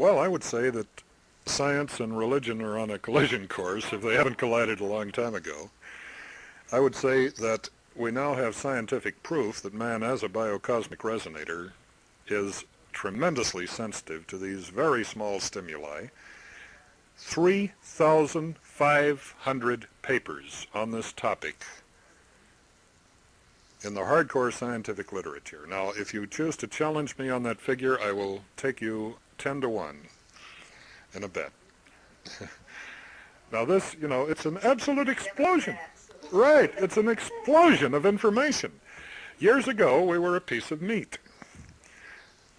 Well, I would say that science and religion are on a collision course if they haven't collided a long time ago. I would say that we now have scientific proof that man as a biocosmic resonator is tremendously sensitive to these very small stimuli. 3,500 papers on this topic in the hardcore scientific literature. Now, if you choose to challenge me on that figure, I will take you 10 to 1 in a bet. Now this, it's an absolute explosion. Right, it's an explosion of information. Years ago, we were a piece of meat.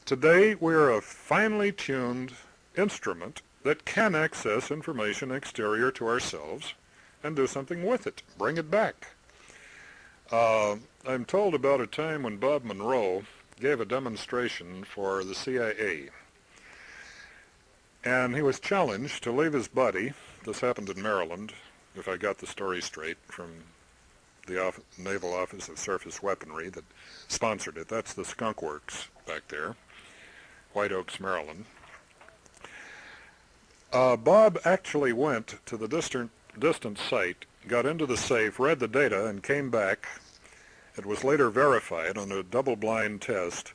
Today, we're a finely tuned instrument that can access information exterior to ourselves and do something with it, bring it back. I'm told about a time when Bob Monroe gave a demonstration for the CIA. And he was challenged to leave his buddy. This happened in Maryland, if I got the story straight, from the Naval Office of Surface Weaponry that sponsored it. That's the Skunk Works back there, White Oaks, Maryland. Bob actually went to the distant site, got into the safe, read the data, and came back. It was later verified on a double-blind test.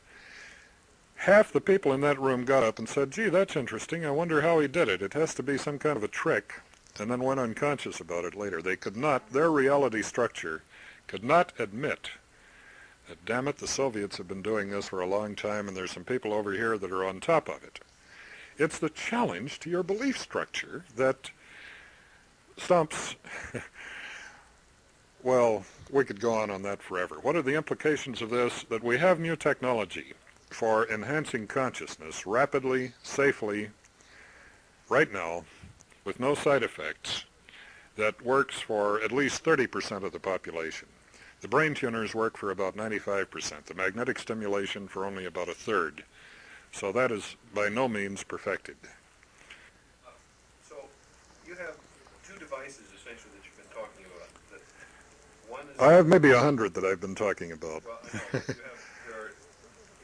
Half the people in that room got up and said, gee, that's interesting. I wonder how he did it. It has to be some kind of a trick, and then went unconscious about it later. They could not, their reality structure could not admit that, damn it, the Soviets have been doing this for a long time, and there's some people over here that are on top of it. It's the challenge to your belief structure that stumps. Well, we could go on that forever. What are the implications of this? That we have new technology for enhancing consciousness rapidly, safely, right now, with no side effects, that works for at least 30% of the population. The brain tuners work for about 95%, the magnetic stimulation for only about a third. So that is by no means perfected. So you have two devices essentially that you've been talking about. That one is I have maybe 100 that I've been talking about. Well, no, you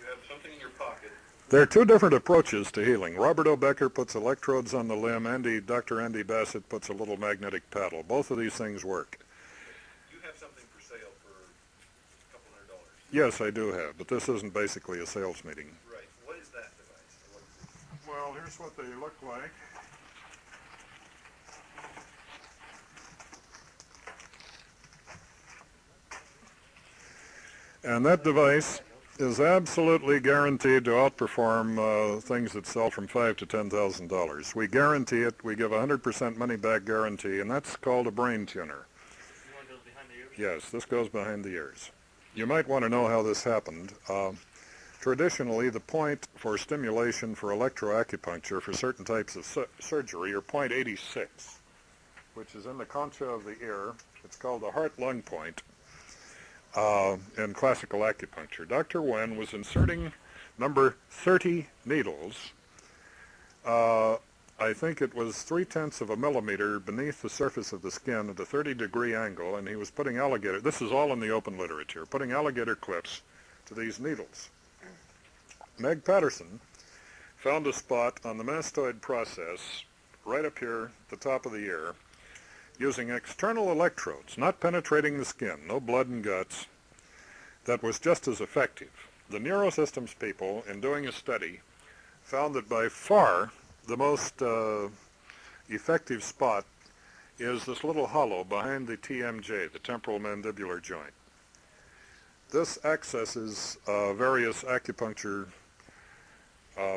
have something in your pocket. There are two different approaches to healing. Robert O. Becker puts electrodes on the limb. Dr. Andy Bassett puts a little magnetic paddle. Both of these things work. You have something for sale for $200. Yes, I do have, but this isn't basically a sales meeting. Right. What is that device? What is it? Well, here's what they look like. And that device is absolutely guaranteed to outperform things that sell from $5,000 to $10,000. We guarantee it. We give 100% money-back guarantee, and that's called a brain tuner. The one goes behind the ears? Yes, this goes behind the ears. You might want to know how this happened. Traditionally, the point for stimulation for electroacupuncture for certain types of surgery are point 86, which is in the concha of the ear. It's called the heart-lung point. In classical acupuncture. Dr. Wen was inserting number 30 needles. I think it was 0.3 of a millimeter beneath the surface of the skin at a 30-degree angle, and he was putting alligator, this is all in the open literature, putting alligator clips to these needles. Meg Patterson found a spot on the mastoid process right up here at the top of the ear, using external electrodes, not penetrating the skin, no blood and guts, that was just as effective. The neurosystems people, in doing a study, found that by far the most effective spot is this little hollow behind the TMJ, the temporal mandibular joint. This accesses various acupuncture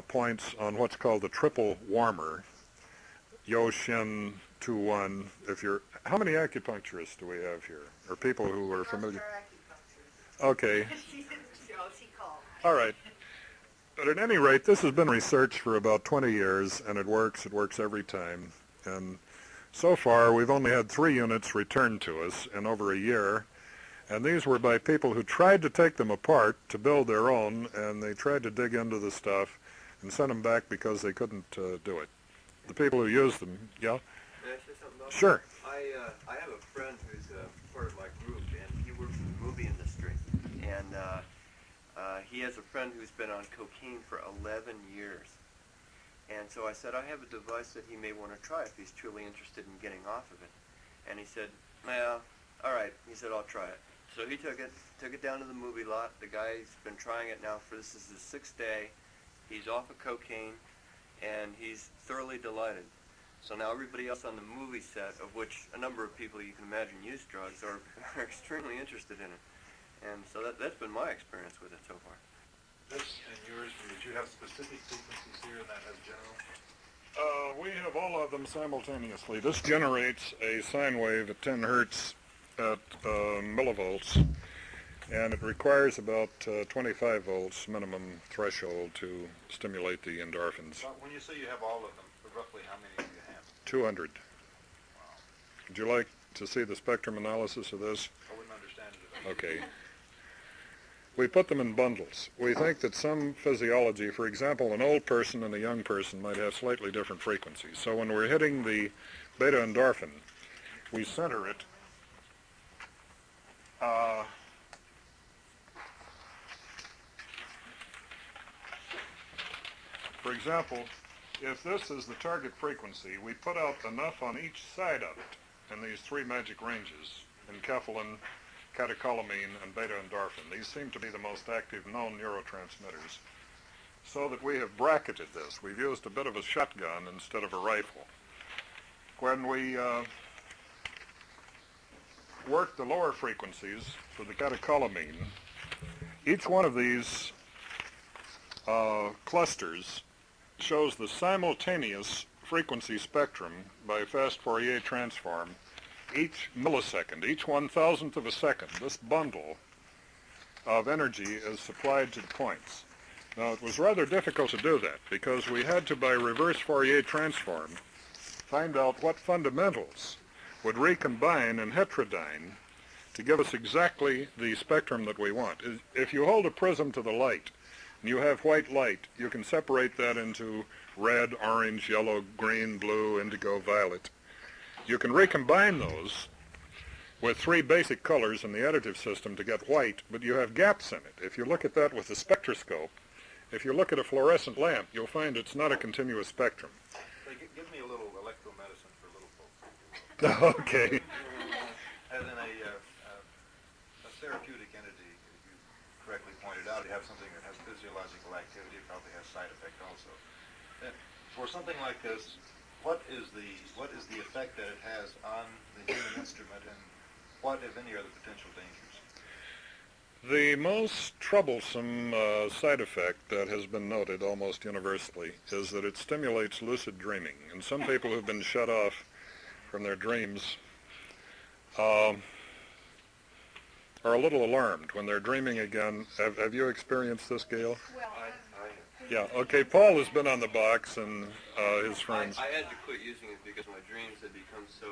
points on what's called the triple warmer, Yo Shin 2-1. If you're, how many acupuncturists do we have here, or people who are familiar? Okay. All right. But at any rate, this has been researched for about 20 years, and it works. It works every time. And so far, we've only had 3 units returned to us in over a year. And these were by people who tried to take them apart to build their own, and they tried to dig into the stuff and sent them back because they couldn't do it. The people who used them, yeah? Can I say something about Sure. that? I have a friend who's part of my group, and he works in the movie industry. And he has a friend who's been on cocaine for 11 years. And so I said, I have a device that he may want to try if he's truly interested in getting off of it. And he said, well, all right. He said, I'll try it. So he took it down to the movie lot. The guy's been trying it now this is his 6th day. He's off of cocaine, and he's thoroughly delighted. So now everybody else on the movie set, of which a number of people you can imagine use drugs, are extremely interested in it. And so that's been my experience with it so far. This and yours, did you have specific frequencies here and that has general? We have all of them simultaneously. This generates a sine wave at 10 hertz at millivolts, and it requires about 25 volts minimum threshold to stimulate the endorphins. When you say you have all of them, roughly how many do you have? 200. Would you like to see the spectrum analysis of this? I wouldn't understand it. Okay. We put them in bundles. We think that some physiology, for example, an old person and a young person might have slightly different frequencies. So when we're hitting the beta endorphin, we center it for example, if this is the target frequency, we put out enough on each side of it in these 3 magic ranges, enkephalin, catecholamine, and beta endorphin. These seem to be the most active known neurotransmitters, so that we have bracketed this. We've used a bit of a shotgun instead of a rifle. When we work the lower frequencies for the catecholamine, each one of these clusters shows the simultaneous frequency spectrum by fast Fourier transform each millisecond, each 1,000th of a second. This bundle of energy is supplied to the points. Now, it was rather difficult to do that because we had to, by reverse Fourier transform, find out what fundamentals would recombine and heterodyne to give us exactly the spectrum that we want. If you hold a prism to the light and you have white light, you can separate that into red, orange, yellow, green, blue, indigo, violet. You can recombine those with 3 basic colors in the additive system to get white, but you have gaps in it. If you look at that with a spectroscope, if you look at a fluorescent lamp, you'll find it's not a continuous spectrum. Hey, give me a little electromedicine for little folks. Okay. As in a therapeutic entity, as you correctly pointed out, you have something that has physiological activity, it probably has side effect also. And for something like this, what is the effect that it has on the human instrument, and what, if any, are the potential dangers? The most troublesome side effect that has been noted almost universally is that it stimulates lucid dreaming. And some people who've been shut off from their dreams are a little alarmed when they're dreaming again. Have you experienced this, Gail? Well, Yeah, okay, Paul has been on the box and his friends. I had to quit using it because my dreams had become so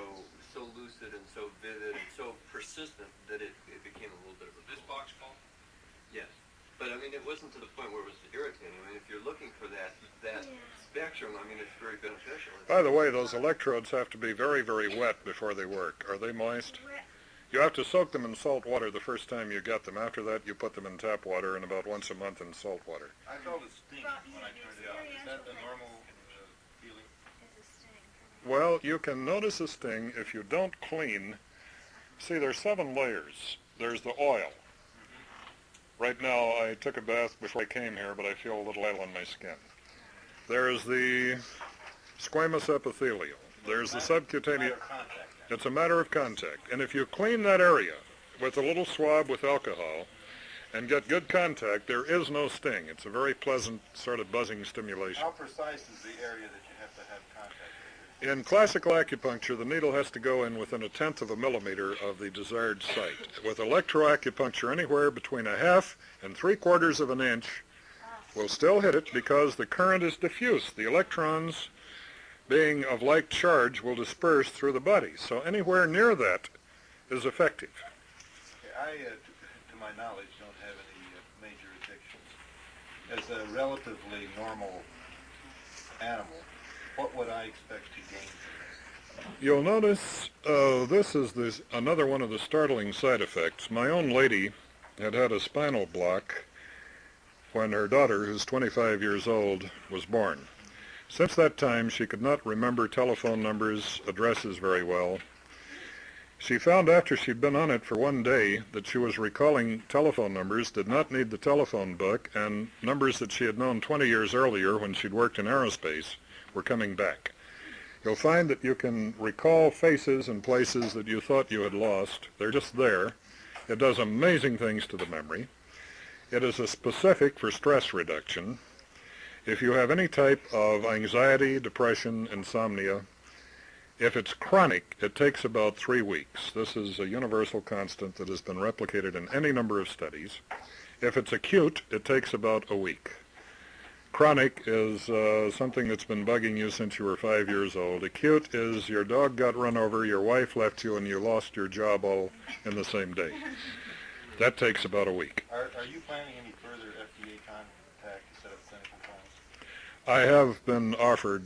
lucid and so vivid and so persistent that it became a little bit of a... This box, Paul? Yes. But I mean, it wasn't to the point where it was irritating. I mean, if you're looking for that spectrum, I mean, it's very beneficial. By the way, those electrodes have to be very, very wet before they work. Are they moist? You have to soak them in salt water the first time you get them. After that, you put them in tap water and about once a month in salt water. I felt a sting when I turned it out. Is that a normal feeling? Well, you can notice a sting if you don't clean. See, there's 7 layers. There's the oil. Right now, I took a bath before I came here, but I feel a little oil on my skin. There's the squamous epithelial. There's the subcutaneous. It's a matter of contact. And if you clean that area with a little swab with alcohol and get good contact, there is no sting. It's a very pleasant sort of buzzing stimulation. How precise is the area that you have to have contact with? In classical acupuncture, the needle has to go in within 1/10 of a millimeter of the desired site. With electroacupuncture, anywhere between 1/2 and 3/4 of an inch will still hit it because the current is diffuse. The electrons, being of like charge, will disperse through the body. So anywhere near that is effective. I, to my knowledge, don't have any major addictions. As a relatively normal animal, what would I expect to gain from this? You'll notice this is another one of the startling side effects. My own lady had had a spinal block when her daughter, who's 25 years old, was born. Since that time, she could not remember telephone numbers, addresses very well. She found after she'd been on it for one day that she was recalling telephone numbers, did not need the telephone book, and numbers that she had known 20 years earlier when she'd worked in aerospace were coming back. You'll find that you can recall faces and places that you thought you had lost. They're just there. It does amazing things to the memory. It is a specific for stress reduction. If you have any type of anxiety, depression, insomnia, if it's chronic, it takes about 3 weeks. This is a universal constant that has been replicated in any number of studies. If it's acute, it takes about a week. Chronic is something that's been bugging you since you were 5 years old. Acute is your dog got run over, your wife left you, and you lost your job all in the same day. That takes about a week. Are you planning any further FDA contact to set up clinical trials? I have been offered